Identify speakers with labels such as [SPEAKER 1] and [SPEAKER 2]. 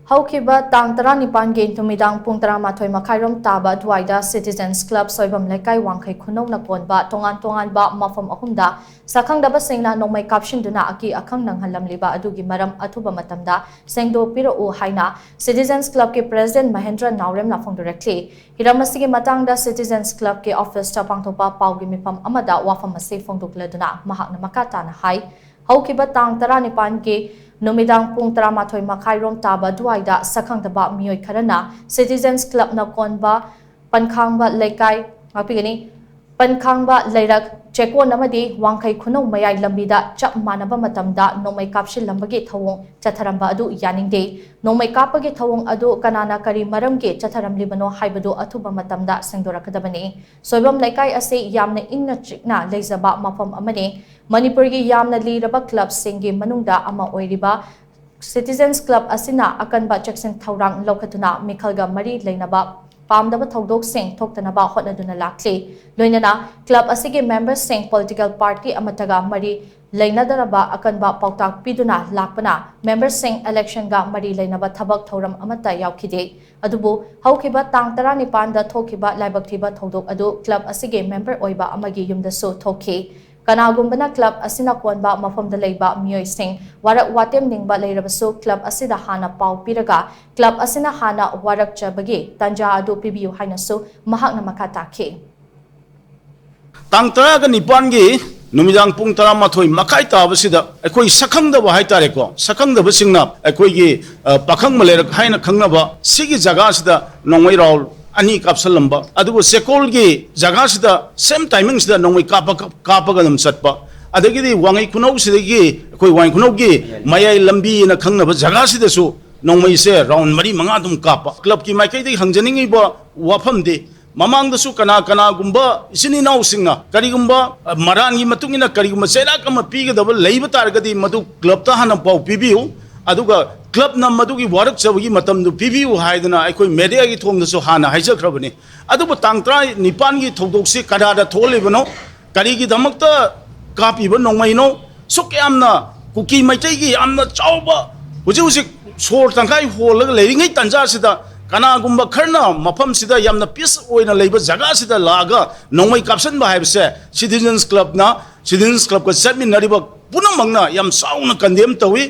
[SPEAKER 1] Houkhiba Tang Nipan numidang pung tongan-tonganba taba aduwaida Citizens Club Soibam Leikai Wangkhei Khunou na konba tongan-tonganba Mapham ahumda shak-khangdaba shingna Nongmei kapshinduna akhang nanghanlamliba adugi Maram Athuba Matam Sengdokpiraku haina Citizens Club ke President Mahendra Naorem na phongdorakli hiramasigi matangda Citizens Club ke office ta pangthopa paugi mifam amada wafam ase phongdokladuna mahakna makata na hai Houkhiba Tang Nipan numidang pung taba aduwaida shak-khangdaba miyoi kharana Citizens Club na konba pankangba leikai pankangba leirak chekon amadi Wangkhei Khunou mayai lambida chap manaba matamda Nongmei kapsinlambagi thawong chatharamba adu yaningde Nongmei kapagi thawong adu kanana kari maramge chatharamlibano haibadu athuba matamda sengdorakadabani Soibam Leikai ase yamna ingna chikna leizaba Mapham amane Manipuri yamna liraba club singi manungda ama oiriba Citizens Club asina akanba jackson thaurang lokatuna mikhalga mari leinaba pamdaba thodok sing thoktanaba hotnaduna lakli loinana club asigi members sing political party amataga mari leinadaraba akanba pautak piduna lakpana members sing election ga mari leinaba thabak thoram amata yaukide adubu Houkhiba Tang Nipan da Houkhiba laibaktiba thodok adu club asigi member oiba amagi yumdasu thoki Kanagumbana club asina konba Mapham leiba miyoi sing warak watem ningba leirabasu club asida hana pau piraga club asina hana warak chabagi tanja adu pibiu hainasu mahakna makatake
[SPEAKER 2] Tang Nipan numidang pung makai tabasida ekoi shak-khangdaba haitare ko shak-khangdaba singna ekoi gi pakhang malerak haina khangnaba sigi jaga sida Nongmei raul ani kapsalamba adugo sekol gi jaga sida same timing sida Nongmei kapaga nam satpa adagidi Wangkhei Khunou sida gi ekoi Wangkhei Khunou gi mayai lambi na khangnaba jaga sida su Nongmei se round mari manga dum kapa club ki maikai de hangjaningi ba wafam de Mamang da su kana gumba isini nau singa kari gumba maran gi matungina kari gumba sera kama piga double leiba targadi madu club ta hana pau pibiu aduga club na madu gi warak chabagi matam du pibiu haidana aikoi media gi thong da su hana haija khrabani aduba tangtra nipan gi thodok se kada da thole bano kari gi damakta kapi ba Nongmei no sukyamna kuki maitai gi amna chauba huji sor tangkai hol leiringai tanja sida Kana gumba kharna Mapham sida yamna peace oina leiba jaga sida laga Nongmei kapsan ba haibse Citizens Club ka chatmin nariba punamangna yam sauna condemn tawi